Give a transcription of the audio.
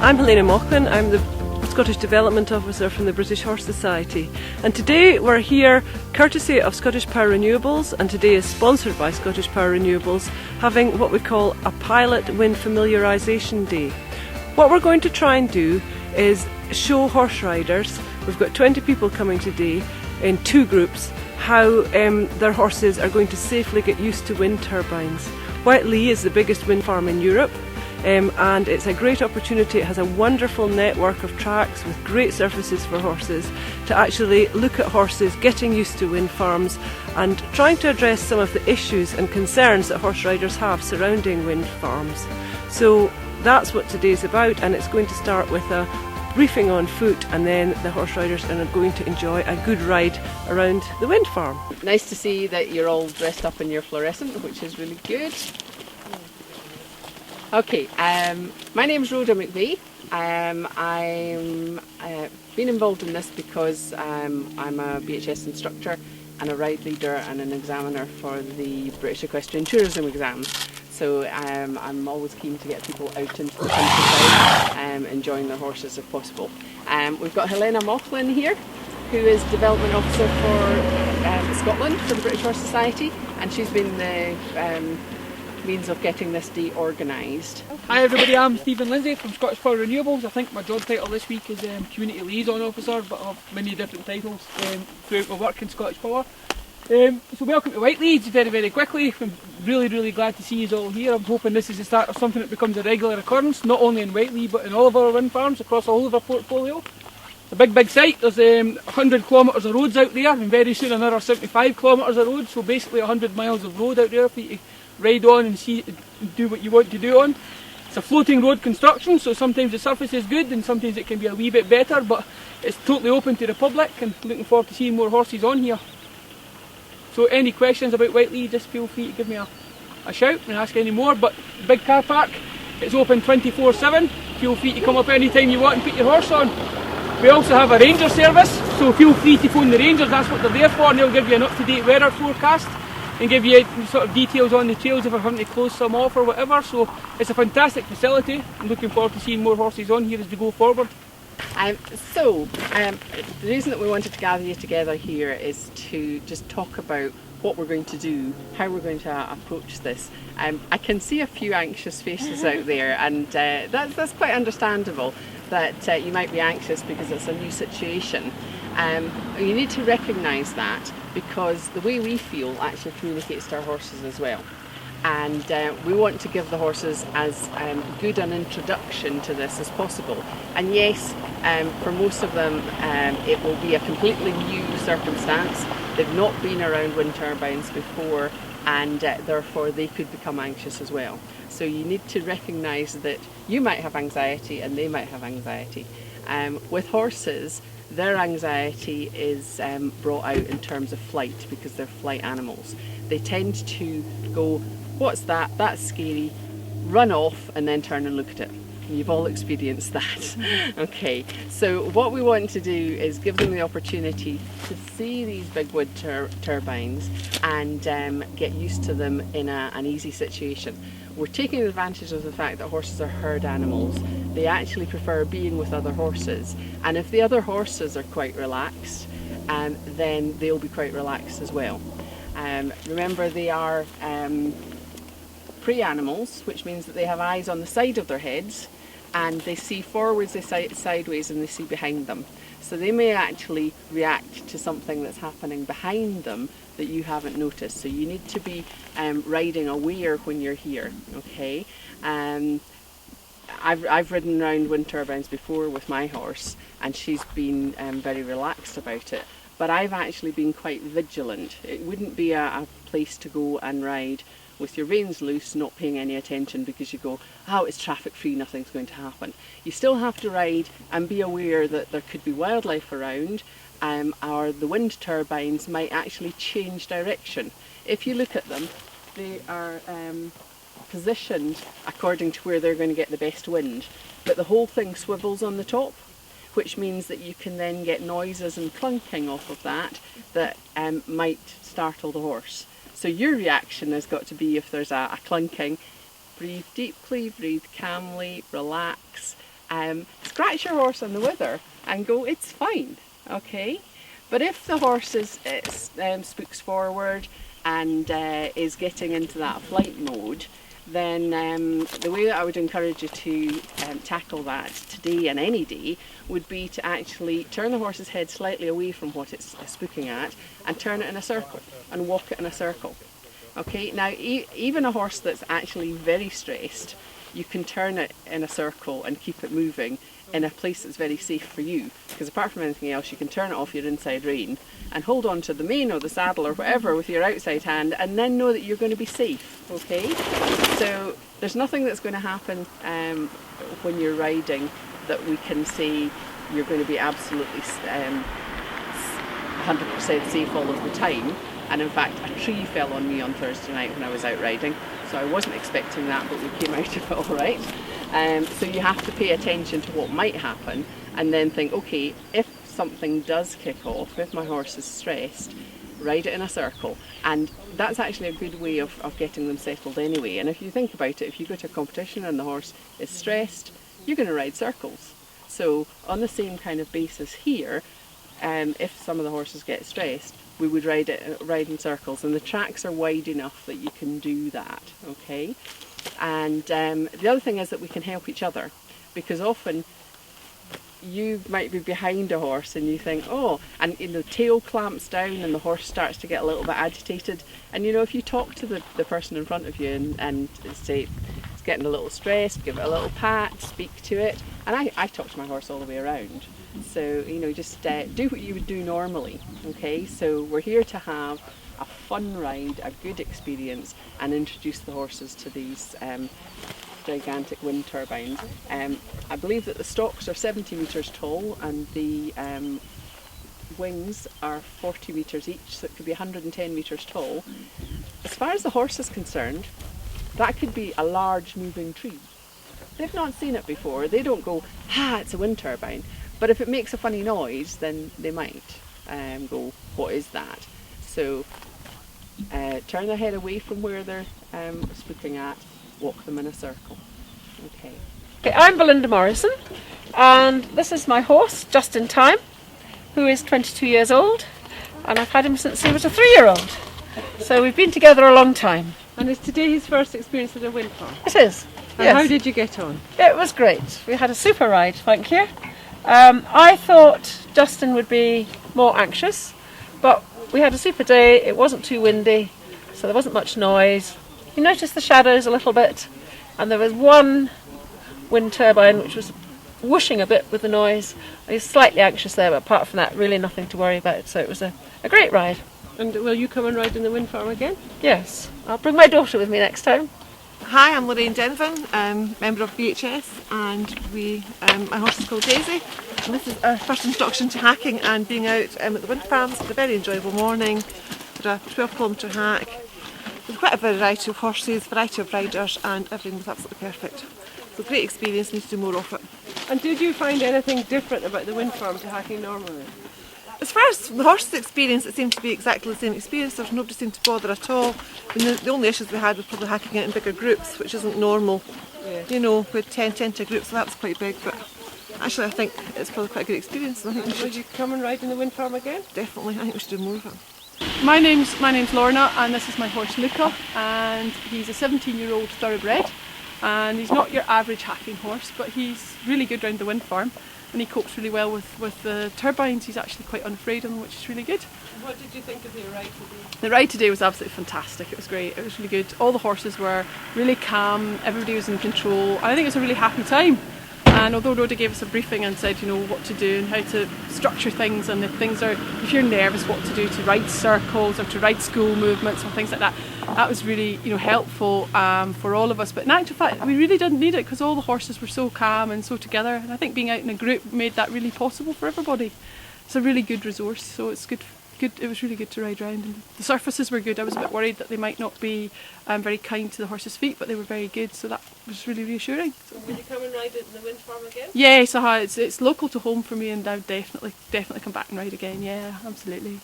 I'm Helena Mocklin. I'm the Scottish Development Officer from the British Horse Society, and today we're here courtesy of Scottish Power Renewables, and today is sponsored by Scottish Power Renewables, having what we call a pilot wind familiarisation day. What we're going to try and do is show horse riders, we've got 20 people coming today in two groups, how their horses are going to safely get used to wind turbines. Whiteley is the biggest wind farm in Europe. And it's a great opportunity. It has a wonderful network of tracks with great surfaces for horses to actually look at horses getting used to wind farms and trying to address some of the issues and concerns that horse riders have surrounding wind farms. So that's what today's about, and it's going to start with a briefing on foot, and then the horse riders are going to enjoy a good ride around the wind farm. Nice to see that you're all dressed up in your fluorescent, which is really good. Okay, my name's Rhoda McVeigh. I've been involved in this because I'm a BHS instructor and a ride leader and an examiner for the British Equestrian Tourism exams. So I'm always keen to get people out into the countryside, enjoying their horses if possible. We've got Helena Mocklin here, who is Development Officer for Scotland for the British Horse Society, and she's been the means of getting this day organised. Hi everybody, I'm Stephen Lindsay from Scottish Power Renewables. I think my job title this week is Community Liaison Officer, but I have many different titles throughout my work in Scottish Power. So welcome to Whiteley, very quickly. I'm really glad to see you all here. I'm hoping this is the start of something that becomes a regular occurrence, not only in Whiteley but in all of our wind farms across all of our portfolio. It's a big site. There's 100 kilometres of roads out there, and very soon another 75 kilometres of roads, so basically 100 miles of road out there for you to ride on and do what you want to do on. It's a floating road construction, so sometimes the surface is good and sometimes it can be a wee bit better, but it's totally open to the public, and looking forward to seeing more horses on here. So any questions about Whiteley, just feel free to give me a shout and ask any more. But the big car park, it's open 24/7. Feel free to come up any time you want and put your horse on. We also have a ranger service, so feel free to phone the rangers, that's what they're there for, and they'll give you an up-to-date weather forecast and give you sort of details on the trails if we're having to close some off or whatever. So it's a fantastic facility. I'm looking forward to seeing more horses on here as we go forward. The reason that we wanted to gather you together here is to just talk about what we're going to do, how we're going to approach this. I can see a few anxious faces out there, and that's quite understandable that you might be anxious because it's a new situation. You need to recognise that, because the way we feel actually communicates to our horses as well. And we want to give the horses as good an introduction to this as possible. And yes, for most of them it will be a completely new circumstance. They've not been around wind turbines before, and therefore they could become anxious as well. So you need to recognise that you might have anxiety and they might have anxiety. With horses, their anxiety is brought out in terms of flight, because they're flight animals. They tend to go, what's that? That's scary. Run off and then turn and look at it. You've all experienced that. Okay, so what we want to do is give them the opportunity to see these big wood turbines and get used to them in an easy situation. We're taking advantage of the fact that horses are herd animals. They actually prefer being with other horses, and if the other horses are quite relaxed, then they'll be quite relaxed as well. Remember, they are prey animals, which means that they have eyes on the side of their heads, and they see forwards, they see sideways, and they see behind them. So they may actually react to something that's happening behind them that you haven't noticed. So you need to be riding aware when you're here, okay? I've ridden around wind turbines before with my horse, and she's been very relaxed about it. But I've actually been quite vigilant. It wouldn't be a place to go and ride with your reins loose, not paying any attention, because you go, oh, it's traffic free, nothing's going to happen. You still have to ride and be aware that there could be wildlife around, or the wind turbines might actually change direction. If you look at them, they are positioned according to where they're going to get the best wind, but the whole thing swivels on the top, which means that you can then get noises and clunking off of that might startle the horse. So your reaction has got to be, if there's a clunking, breathe deeply, breathe calmly, relax, scratch your horse on the wither and go, it's fine, okay? But if the horse spooks forward and is getting into that flight mode, then the way that I would encourage you to tackle that today and any day would be to actually turn the horse's head slightly away from what it's spooking at and turn it in a circle and walk it in a circle. Okay, now even a horse that's actually very stressed, you can turn it in a circle and keep it moving in a place that's very safe for you, because apart from anything else you can turn it off your inside rein and hold on to the mane or the saddle or whatever with your outside hand, and then know that you're going to be safe, okay? So there's nothing that's going to happen when you're riding that we can say you're going to be absolutely 100% safe all of the time. And in fact, a tree fell on me on Thursday night when I was out riding, so I wasn't expecting that, but we came out of it all right. So you have to pay attention to what might happen and then think, okay, if something does kick off, if my horse is stressed, ride it in a circle. And that's actually a good way of getting them settled anyway. And if you think about it, if you go to a competition and the horse is stressed, you're going to ride circles. So on the same kind of basis here, if some of the horses get stressed, we would ride in circles, and the tracks are wide enough that you can do that, okay? And the other thing is that we can help each other, because often you might be behind a horse and you think, oh, and the tail clamps down and the horse starts to get a little bit agitated, and if you talk to the person in front of you and say it's getting a little stressed, give it a little pat, speak to it, and I talk to my horse all the way around. So, just do what you would do normally, okay? So we're here to have a fun ride, a good experience, and introduce the horses to these gigantic wind turbines. I believe that the stalks are 70 metres tall and the wings are 40 metres each, so it could be 110 metres tall. As far as the horse is concerned, that could be a large moving tree. They've not seen it before. They don't go, it's a wind turbine. But if it makes a funny noise, then they might go, what is that? So turn their head away from where they're spooking at, walk them in a circle. Okay. Okay, I'm Belinda Morrison, and this is my horse, Just in Time, who is 22 years old, and I've had him since he was a 3-year-old. So we've been together a long time. And is today his first experience at a wind farm? It is. And yes. How did you get on? It was great. We had a super ride, thank you. I thought Justin would be more anxious, but we had a super day. It wasn't too windy, so there wasn't much noise. You noticed the shadows a little bit, and there was one wind turbine which was whooshing a bit with the noise. I was slightly anxious there, but apart from that, really nothing to worry about. So it was a great ride. And will you come and ride in the wind farm again? Yes, I'll bring my daughter with me next time. Hi, I'm Lorraine Denvin, member of BHS, and my horse is called Daisy. And this is our first introduction to hacking and being out at the wind farms. It's a very enjoyable morning. Did a 12-kilometre hack. There's quite a variety of horses, variety of riders, and everything was absolutely perfect. So great experience, need to do more of it. And did you find anything different about the wind farm to hacking normally? As far as the horses' experience, it seemed to be exactly the same experience. There's nobody seemed to bother at all. The only issues we had was probably hacking it in bigger groups, which isn't normal. Yeah. With 10 to groups, so that was quite big. But actually, I think it's probably quite a good experience. And I think we Would should you come and ride in the wind farm again? definitely. I think we should do more of it. My name's Lorna, and this is my horse Luca, and he's a 17-year-old thoroughbred, and he's not your average hacking horse, but he's really good round the wind farm, and he copes really well with the turbines. He's actually quite unafraid of them, which is really good. What did you think of the ride today? The ride today was absolutely fantastic. It was great. It was really good. All the horses were really calm. Everybody was in control. And I think it was a really happy time. And although Rhoda gave us a briefing and said, what to do and how to structure things, and if you're nervous, what to do to ride circles or to ride school movements or things like that, that was really, helpful for all of us. But in actual fact, we really didn't need it because all the horses were so calm and so together. And I think being out in a group made that really possible for everybody. It's a really good resource, so it's good. It was really good to ride around, and the surfaces were good. I was a bit worried that they might not be very kind to the horses' feet, but they were very good, so that was really reassuring. So will you come and ride it in the wind farm again? Yes, it's local to home for me, and I would definitely come back and ride again. Yeah, absolutely.